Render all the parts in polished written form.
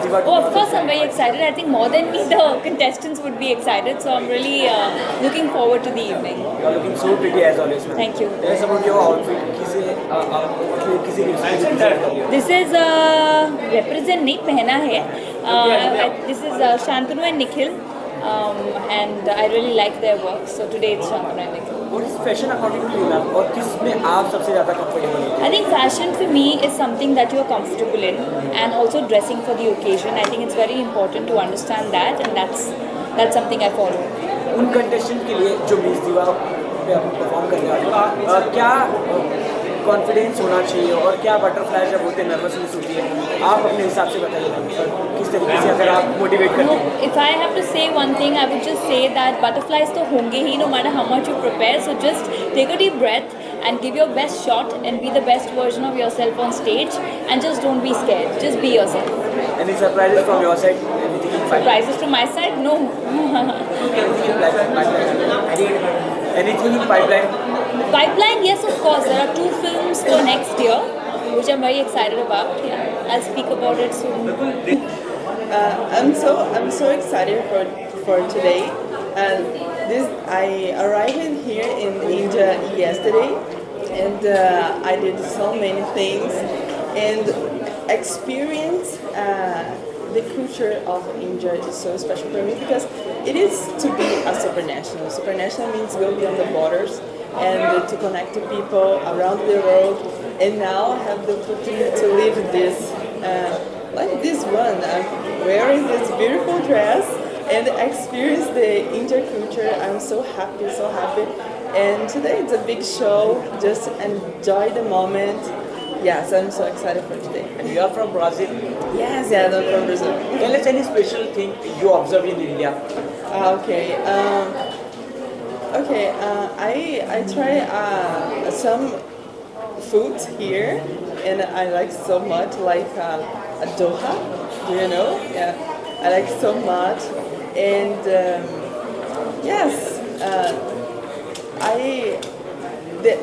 Diva Oh, of course, I'm very excited. I think more than me, the contestants would be excited. So I'm really looking forward to the evening. You are looking so pretty as always, ma'am. Thank you. Tell us about your outfit. किसी This is represent नहीं पहना है. This is Shantanu and Nikhil, and I really like their work. So today it's Shantanu and Nikhil. What is fashion according to you, ma'am? और किसमें आप सबसे ज़्यादा comfortable हैं? I think fashion for me is something that you're comfortable in, and also dressing for the occasion. I think it's very important to understand that, and that's something I follow. उन contestant के लिए जो miss दीवा पे आप perform करने वाले हो, क्या कॉन्फिडेंस होना चाहिए और क्या बटरफ्लाई जब होते हैं नर्वसनेस होती है, आप अपने हिसाब से बताइए किस तरीके से अगर आप मोटिवेट करते हैं. If I have to say one thing, I would just say that butterflies तो होंगे ही, no matter how much you prepare. So just take a deep breath and give your best shot and be the best version of yourself on stage, and just don't be scared. Just be yourself. Any surprises from your side? Anything in pipeline? Surprises from my side? No. Anything in pipeline? Pipeline, yes, of course. There are 2 films for next year, which I'm very excited about. Yeah, I'll speak about it soon. I'm so excited for today. I arrived here in India yesterday, and I did so many things and experience the culture of India is so special for me because it is to be a supernational. Supernational means go beyond the borders and to connect to people around the world. And now I have the opportunity to live this, like this one. I'm wearing this beautiful dress and experience the Indian culture. I'm so happy. And today it's a big show. Just enjoy the moment. Yes, I'm so excited for today. And you are from Brazil? Yes, I'm from Brazil. Tell us any special thing you observe in India. Okay. I try some foods here, and I like so much, like a doha. Do you know? Yeah, I like so much, and yes,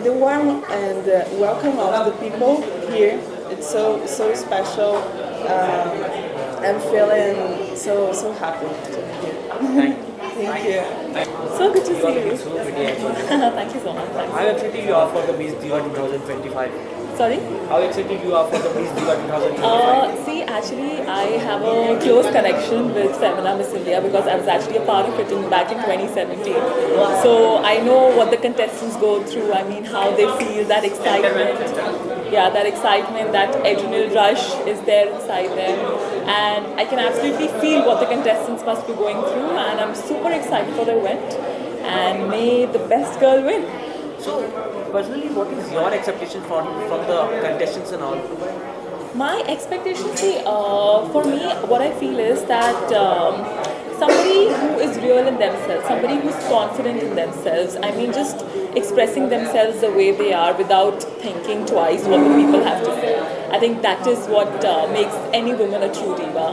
the warm and welcome of the people here. It's so special. I'm feeling so happy to be here. Thank you. So good to You are see looking you. so pretty as well. Thank you so much. Thanks. How excited you are for the Miss Diva 2025? Sorry? How excited you are for the Miss Diva 2025? See, actually, I have a close connection with Femina Miss India because I was actually a part of it back in 2017. So I know what the contestants go through. I mean, how they feel, that excitement. Yeah, that excitement, that adrenaline rush is there inside them. And I can absolutely feel what the contestants must be going through. And I'm super excited for the event. And may the best girl win. So, personally, what is your expectation from the contestants and all? My expectations, see, for me, what I feel is that somebody who is real in themselves, somebody who's confident in themselves, I mean, just expressing themselves the way they are without thinking twice what the people have to say. I think that is what makes any woman a true diva.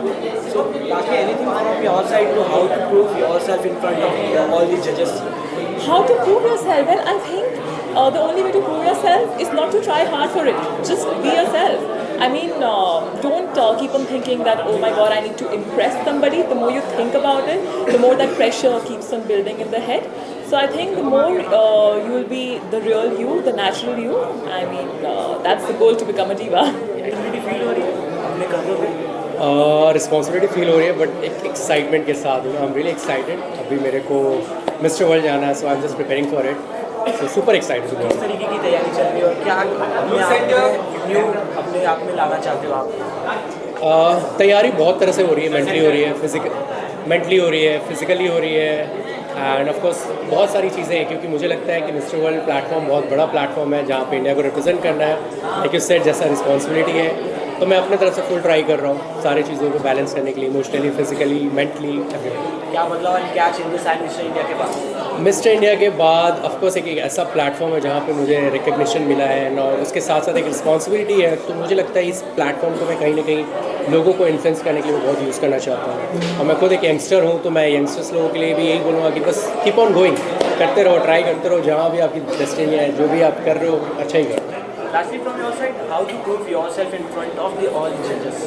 So, lastly, anything from your side to how to prove yourself in front of all these judges? How to prove yourself? Well, I think the only way to prove yourself is not to try hard for it. Just be yourself. I mean, don't keep on thinking that, oh my god, I need to impress somebody. The more you think about it, the more that pressure keeps on building in the head. So I think the more you will be the real you, the natural you. I mean, that's the goal to become a diva. Responsibility feel हो रही है but एक excitement के साथ I am really excited. अभी मेरे को mister world जाना है, so I am just preparing for it. So super excited. किस तरीके की तैयारी चल रही है और क्या अपने आप में लाना चाहते हो आप? तैयारी बहुत तरह से हो रही है. मेंटली हो रही है, मेंटली हो रही है, फिजिकली हो रही है, एंड ऑफ कोर्स बहुत सारी चीज़ें हैं क्योंकि मुझे लगता है कि मिस्टर वर्ल्ड प्लेटफॉर्म बहुत बड़ा प्लेटफॉर्म है जहाँ पे इंडिया को रिप्रेजेंट करना है. एक इस सेट जैसा रिस्पॉन्सिबिलिटी है, तो मैं अपने तरफ से फुल ट्राई कर रहा हूँ सारी चीज़ों को बैलेंस करने के लिए, इमोशनली, फिजिकली, मेंटली. क्या बदलाव है, क्या चेंजेस आए मिस्टर इंडिया के बाद? मिस्टर इंडिया के बाद ऑफ कोर्स एक ऐसा प्लेटफॉर्म है जहाँ पे मुझे रिकग्निशन मिला है और उसके साथ साथ एक रिस्पॉन्सिबिलिटी है. तो मुझे लगता है इस प्लेटफॉर्म को मैं कहीं ना कहीं लोगों को इन्फ्लुएंस करने के लिए बहुत यूज़ करना चाहता हूँ. और मैं खुद एक यंगस्टर हूँ, तो मैं यंगस्टर्स लोगों के लिए भी यही बोलूँगा कि बस कीप ऑन गोइंग, करते रहो, ट्राई करते रहो. जहाँ भी आपकी डेस्टिनी है, जो भी आप कर रहे हो, अच्छा ही करो. Lastly, from your side, how to prove yourself in front of all the judges?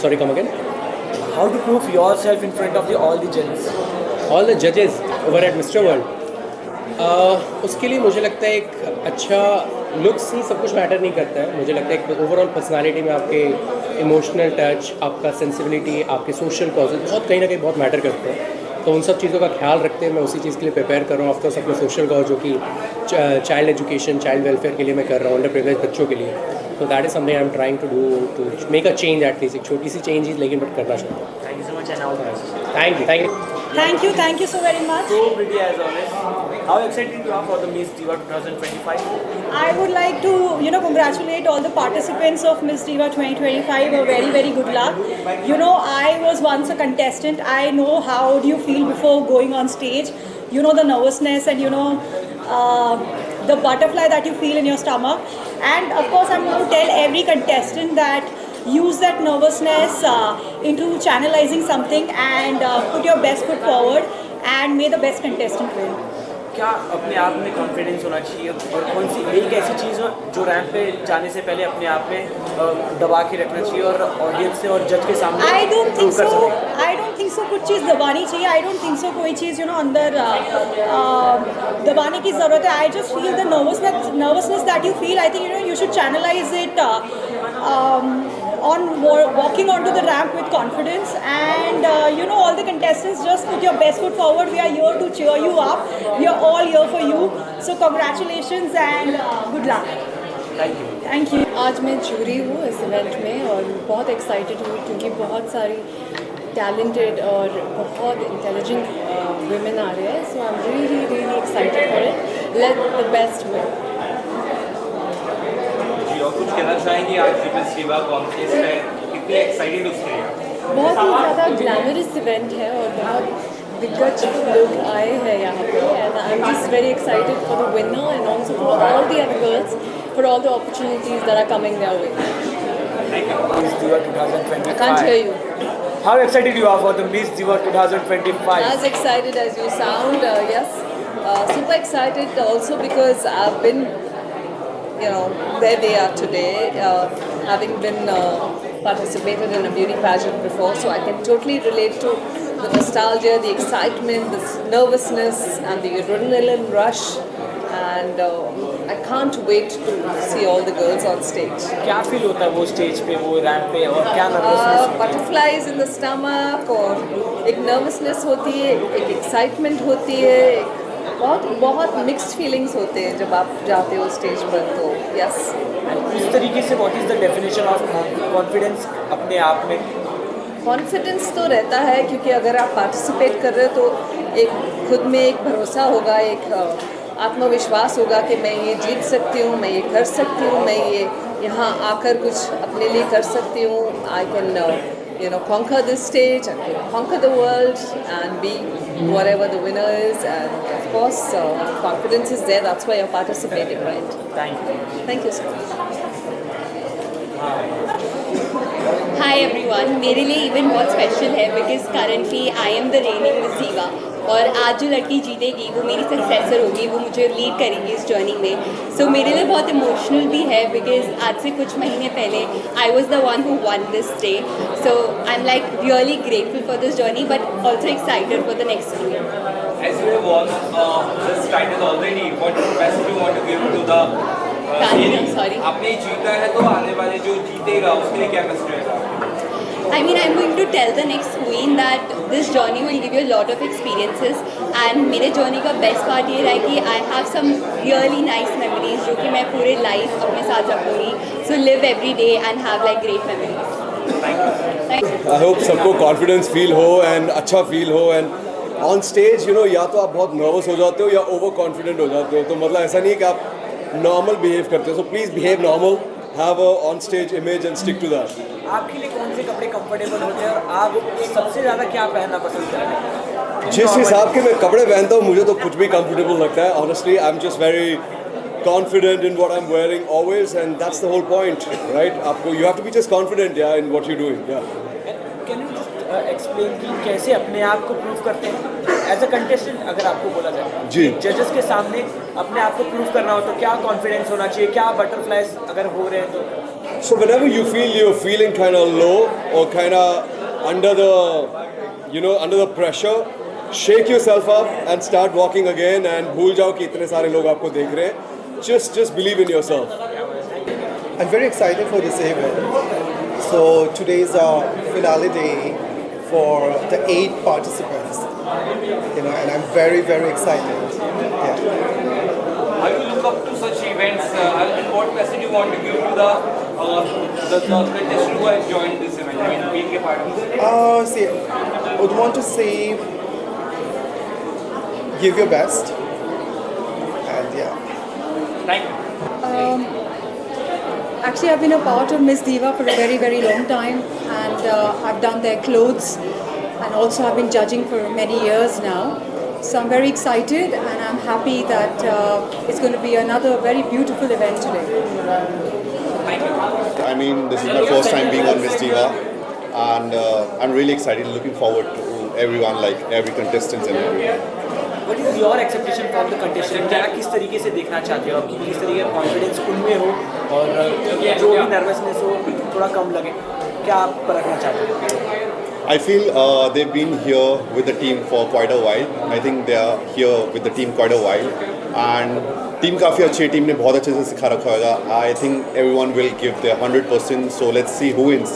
Sorry, come again. How to prove yourself in front of all the judges? All the जजेस ओवर एट मिस्टर वर्ल्ड, उसके लिए मुझे लगता है एक अच्छा looks he सब कुछ मैटर नहीं करता है. मुझे लगता है एक ओवरऑल पर्सनालिटी में आपके इमोशनल टच, आपका सेंसिबिलिटी, आपके सोशल कॉजेज बहुत कहीं ना कहीं बहुत मैटर करते हैं. तो उन सब चीज़ों का ख्याल रखते हैं मैं उसी चीज़ के लिए प्रिपेयर कर रहा हूँ. ऑफकोर्स अपने सोशल कॉज जो कि चाइल्ड एजुकेशन, चाइल्ड वेलफेयर के लिए मैं कर रहा हूँ, अंडर प्रिविलेज बच्चों के लिए. तो that is something I am trying to do to make a change at least. एक छोटी सी चेंज ही लेकिन बट करना चाहता हूँ. Thank you so much and all the best. Thank you, thank you. Thank you so very much. So pretty as always. How excited you are for the Miss Diva 2025? I would like to, congratulate all the participants of Miss Diva 2025. A very, very good luck. I was once a contestant. I know how do you feel before going on stage. The nervousness and, the butterfly that you feel in your stomach. And of course, I'm going to tell every contestant that use that nervousness into channelizing something and put your best foot forward and may the best contestant win. क्या अपने आप में confidence होना चाहिए और कौन सी एक ऐसी चीज़ हो जो रैंप पे जाने से पहले अपने आप में दबा के रखना चाहिए और ऑडियंस से और जज के सामने I don't think prove कर so. सकें? I don't think so. कुछ चीज़ दबानी चाहिए. I don't think so. कोई चीज़ अंदर दबाने की ज़रूरत है. I just feel the nervousness that you feel. I think you should channelize it on walking onto the ramp with confidence. And all the contestants just put your best foot forward. We are here to cheer you up. We are all here for you. So congratulations and good luck. Thank you. Thank you. आज मैं jury हूँ इस event में और बहुत excited हूँ क्योंकि बहुत सारी टैलेंटेड और बहुत इंटेलिजेंट women आ रहे हैं. So I am really excited for it. Let the best win. जी, और कुछ कहना चाहेंगे आज मिस दिवा कॉन्टेस्ट में कितने एक्साइटेड उसके लिए? बहुत ही ज़्यादा ग्लैमरस इवेंट है और बहुत दिग्गज लोग आए हैं यहाँ पे. And I am just very excited for the winner and also for all the other girls for all the opportunities that are coming their way. Miss Diva 2025. I can't hear you. How excited you are for the Miss Diva 2025? As excited as you sound, yes. Super excited also because I've been, where they are today, having been participated in a beauty pageant before, so I can totally relate to the nostalgia, the excitement, the nervousness, and the adrenaline rush. And I can't wait to see all the girls on stage. क्या feel होता है वो stage पे, वो ramp पे, और क्या nervousness? Butterflies in the stomach और एक नर्वसनेस होती है, एक एक्साइटमेंट होती है, एक बहुत मिक्स्ड फीलिंग्स होते हैं जब आप जाते हो स्टेज पर. तो यस, इस तरीके से what is the definition of confidence अपने आप में? कॉन्फिडेंस तो रहता है क्योंकि अगर आप पार्टिसिपेट कर रहे हो तो एक खुद में एक भरोसा होगा, एक आत्मविश्वास होगा कि मैं ये जीत सकती हूँ, मैं ये कर सकती हूँ, मैं ये यहाँ आकर कुछ अपने लिए कर सकती हूँ. I can conquer this stage, I can conquer the world and be whatever the winner is. And of course, confidence is there. That's why you're participating, right? Thank you. Thank you so much. Hi everyone, मेरे लिए event बहुत special है because currently I am the raining miss दीवा और आज जो लड़की जीतेगी वो मेरी सक्सेसर होगी, वो मुझे लीड करेगी इस जर्नी में. सो मेरे लिए बहुत इमोशनल भी है बिकॉज आज से कुछ महीने पहले I was the one who one this day. So I am like really grateful for this journey but also excited for the next year. As you have won this title already, what message you want to give to the Sorry. आपने जीता है तो आने वाले जो जीतेगा उसके लिए क्या मैसेज रहेगा? I mean, I'm going to tell the next queen that this journey will give you a lot of experiences and मेरे journey का best part ये रहा है कि I have some really nice memories जो कि मैं पूरे life अपने साथ रखूँगी. So live every day and have like great memories. Thank you. I hope सबको कॉन्फिडेंस फील हो एंड अच्छा फील हो. एंड ऑन स्टेज या तो आप बहुत नर्वस हो जाते हो या ओवर कॉन्फिडेंट हो जाते हो. तो मतलब ऐसा नहीं है कि आप नॉर्मल बिहेव करते हो. So please behave normal, have a on stage image and stick to that. आपके लिए कौन से कपड़े कंफर्टेबल होते हैं और आप सबसे ज़्यादा क्या पहनना पसंद करते हैं? जिस हिसाब के मैं कपड़े पहनता हूँ मुझे तो कुछ भी कंफर्टेबल लगता है. Honestly I am just very confident in what I'm wearing always, and that's the whole point, right? You have to be just confident, in what you're doing, Can you just explain कि कैसे अपने आप को prove करते हैं as a contestant? अगर आपको बोला जाए जी, जजेस के सामने अपने आप को प्रूव करना हो तो क्या कॉन्फिडेंस होना चाहिए, क्या बटरफ्लाइज अगर हो रहे हैं तो? So whenever you feel you're feeling kind of low or kind of under the pressure, shake yourself up and start walking again and भूल जाओ कि इतने सारे लोग आपको देख रहे हैं. Just believe in yourself. I'm very excited for this event. So today is our finale day for the 8 participants. And I'm very, very excited. Yeah. How do you look up to such events and what message you want to give to the contestants who have joined this event? I mean, being a part of this. See, I would want to say, give your best. And yeah. Thank you. Actually, I've been a part of Miss Diva for a very, very long time, and I've done their clothes, and also I've been judging for many years now. So I'm very excited, and I'm happy that it's going to be another very beautiful event today. I mean, this is my first time being on Miss Diva, and I'm really excited, looking forward to everyone, like every contestant and everyone. What is your expectation from the contestant? क्या किस तरीके से देखना चाहते हो आप? किस तरीके का कॉन्फिडेंस उनमें हो और जो भी नर्वसनेस हो थोड़ा कम लगे, क्या आप परखना चाहते हो? I feel they've been here with the team for quite a while. I think they are here with the team quite a while, and team काफ़ी अच्छी टीम ने बहुत अच्छे से सिखा रखा होगा. I think everyone will give their 100%. So let's see who wins.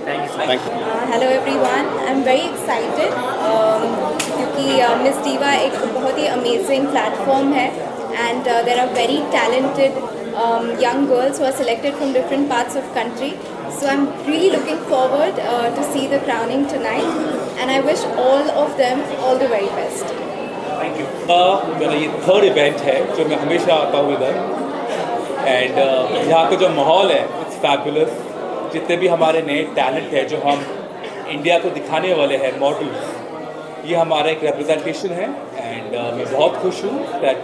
Thank you. Hello everyone, I am very excited क्योंकि मिस दीवा एक बहुत ही अमेजिंग प्लेटफॉर्म है and there are very talented young girls who are selected from different parts of country. So I'm really looking forward to see the crowning tonight, and I wish all of them all the very best. Thank you. मेरा ये 3rd event है जो मैं हमेशा आता हूँ इधर, and यहाँ का जो माहौल है इट्स फैबुलस. जितने भी हमारे नए टैलेंट हैं जो हम इंडिया को दिखाने वाले हैं मॉडल्स, ये हमारा एक रिप्रेजेंटेशन है, एंड मैं बहुत खुश हूँ दैट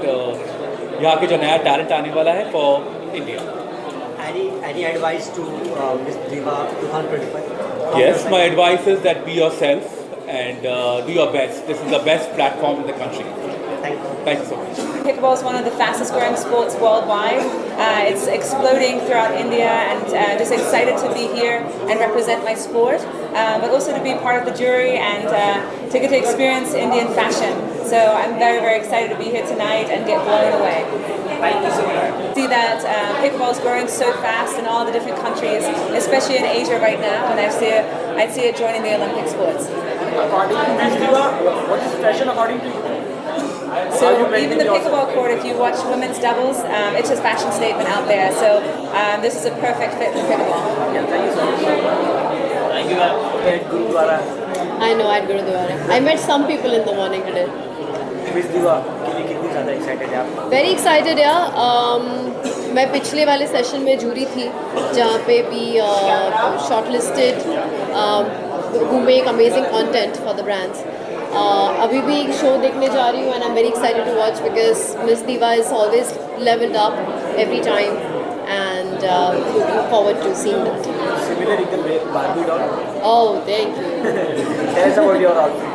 यहाँ के जो नया टैलेंट आने वाला है for India. Any advice to Miss Diva 2025? Yes, my advice is that be yourself and do your best. This is the best platform in the country. Thank you so much. Pickleball is one of the fastest growing sports worldwide. It's exploding throughout India, and just excited to be here and represent my sport, but also to be part of the jury and to get to experience Indian fashion. So I'm very, very excited to be here tonight and get blown away. Thank you so much. See that pickleball is growing so fast in all the different countries, especially in Asia right now, and I see it joining the Olympic sports. According to Miss Diva, what is fashion according to you? So even the pickleball court, if you watch women's doubles, it's a fashion statement out there. So this is a perfect fit for pickleball. Yeah, thank you so much. Thank you, ma'am. At Gurudwara. I know, at Gurudwara. I met some people in the morning today. Miss Diva के लिए कितनी ज़्यादा excited है आप? Very excited, yeah. मैं पिछले वाले session में जूरी थी जहाँ पे भी shortlisted who make amazing content for the brands. अभी भी एक शो देखने जा रही हूँ, and I'm very excited to watch because Miss Diva is always leveled up every time, and looking forward to seeing that. Similar एकदम Barbie doll. Oh, thank you. Tell us about your outfit.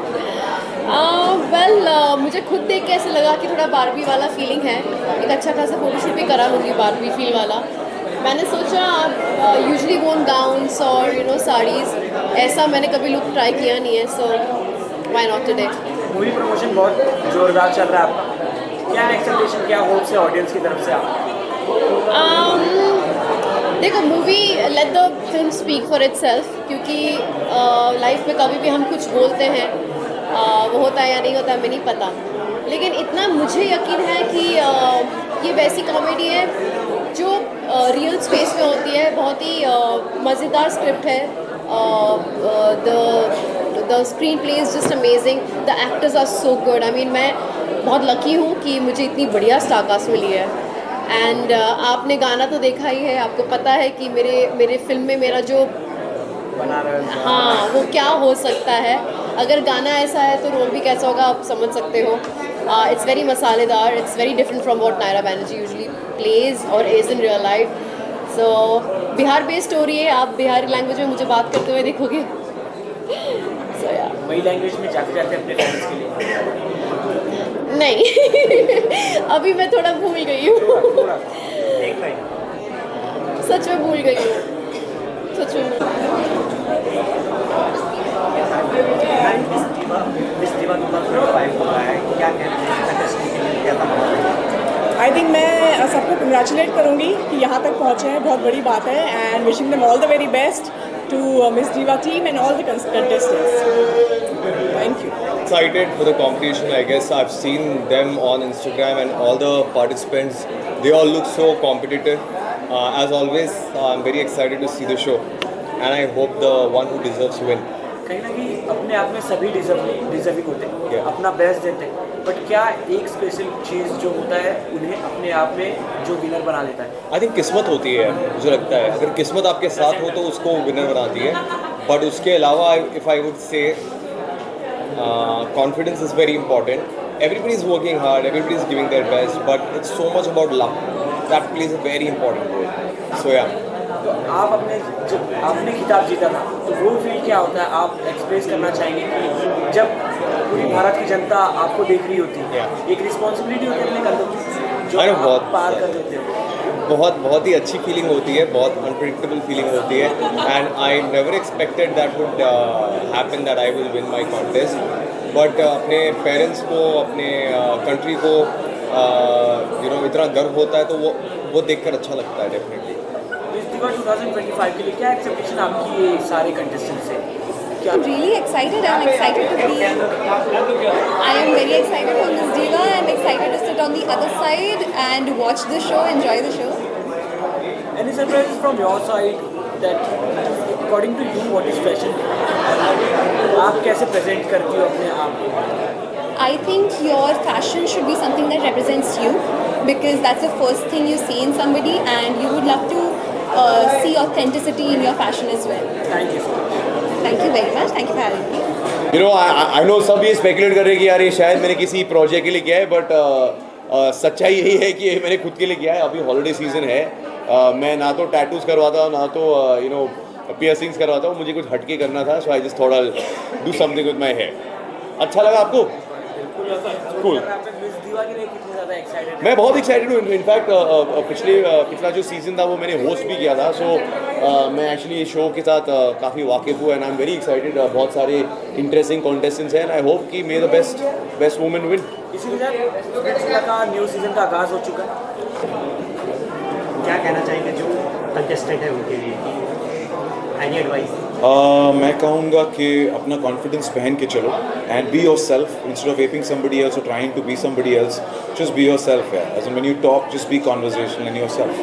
मुझे खुद देख के ऐसे लगा कि थोड़ा Barbie वाला फीलिंग है. एक अच्छा खासा फोटोशूट भी करा लूँगी बारबी फील वाला. मैंने सोचा आप यूजली वोन गाउन्स और साड़ीज़, ऐसा मैंने कभी लुक ट्राई किया नहीं है, so why not today. Movie promotion बहुत जोरदार चल रहा है आपका, क्या एक्सपेक्टेशन, क्या होप्स है ऑडियंस की तरफ से आप? देखो, movie let the film speak for itself, क्योंकि लाइफ में कभी भी हम कुछ बोलते हैं, वो होता है या नहीं होता हमें नहीं पता, लेकिन इतना मुझे यकीन है कि ये वैसी कॉमेडी है जो रियल स्पेस में होती है. बहुत ही मज़ेदार स्क्रिप्ट है. The screenplay is just amazing. The actors are so good. I mean, मैं बहुत लकी हूँ कि मुझे इतनी बढ़िया स्टार कास्ट मिली है. एंड आपने गाना तो देखा ही है, आपको पता है कि मेरे फिल्म में मेरा जो हाँ वो क्या हो सकता है. अगर गाना ऐसा है तो रोल भी कैसा होगा आप समझ सकते हो. इट्स वेरी मसालेदार. It's very different from what Naira Banerjee usually plays और is in real life. So Bihar based story है. आप बिहारी लैंग्वेज में मुझे बात करते हुए देखोगे. सो या वही लैंग्वेज में जाते अपने फैंस के लिए नहीं अभी मैं थोड़ा भूल गई हूँ. सच में भूल गई हूँ, सच में. दिवा 2025 हो रहा है, क्या कहते हैं कंटेस्टेंट के लिए, कैसा माहौल है? आई थिंक मैं सबको कंग्रेचुलेट करूँगी कि यहाँ तक पहुँचे हैं, बहुत बड़ी बात है, and wishing them all the very best to Miss Diva team and all the contestants. Thank you. Excited for the competition. I guess I've seen them on Instagram and all the participants. They all look so competitive. As always, I'm very excited to see the show, and I hope the one who deserves win. कहीं ना कहीं अपने आप में सभी deserving होते हैं, अपना बेस्ट देते हैं, बट क्या एक स्पेशल चीज़ जो होता है उन्हें अपने आप में जो विनर बना लेता है? आई थिंक किस्मत होती है, मुझे लगता है अगर किस्मत आपके साथ हो तो उसको विनर बनाती है, बट उसके अलावा if I would say confidence is very important. Everybody is working hard, everybody is giving their best, but it's so much about luck. That plays a very important role. So yeah. तो आप अपने जब आपने खिताब जीता था तो वो फील क्या होता है, आप एक्सप्रेस करना चाहेंगे कि जब पूरी भारत की जनता आपको देख रही होती है, एक रिस्पॉन्सिबिलिटी होती है अपने कंधों की जो आप पार कर देते हो? बहुत ही अच्छी फीलिंग होती है, बहुत अनप्रेडिक्टेबल फीलिंग होती है, and I never expected that would happen that I will win my contest, but अपने पेरेंट्स को, अपने कंट्री को इतना गर्व होता है तो वो देखकर अच्छा लगता है डेफिनेटली. मिस दिवा 2025 के लिए क्या एक्सपेक्टेशन आपकी ये सारे कंटेस्टेंट से? I'm really excited. I'm excited to be. I am very excited for Miss Diva. I'm excited to sit on the other side and watch the show, enjoy the show. Any surprises from your side that, according to you, what is fashion? आप कैसे present करती हो अपने आप को? I think your fashion should be something that represents you, because that's the first thing you see in somebody, and you would love to see authenticity in your fashion as well. Thank you so much. Thank you very much. Thank you for having me. You know, I know सब ये speculate कर रहे हैं कि यार ये शायद मैंने किसी प्रोजेक्ट के लिए किया है, बट सच्चाई यही है कि ये मैंने खुद के लिए किया है. अभी हॉलीडे सीजन है, मैं ना तो टैटूज करवाता हूँ, ना तो पियर्सिंग्स करवाता हूँ. मुझे कुछ हटके करना था, so I just thought I do something with my hair. अच्छा लगा आपको? Cool. मैं बहुत एक्साइटेड हूँ. इनफैक्ट पिछला जो सीज़न था वो मैंने होस्ट भी किया था, सो मैं एक्चुअली इस शो के साथ काफ़ी वाकिफ़ हूँ, and I am very excited. बहुत सारे इंटरेस्टिंग कॉन्टेस्टेंट्स हैं, एंड आई होप कि मे द बेस्ट वुमेन विन. इसी के साथ का न्यू सीजन का आगाज़ हो चुका है. क्या कहना चाहेंगे जो कंटेस्टेंट है उनके लिए? Any advice? मैं कहूँगा कि अपना कॉन्फिडेंस पहन के चलो, and be yourself instead of aping somebody else और trying to be somebody else. Just be yourself. As when you talk, just be conversational and your self.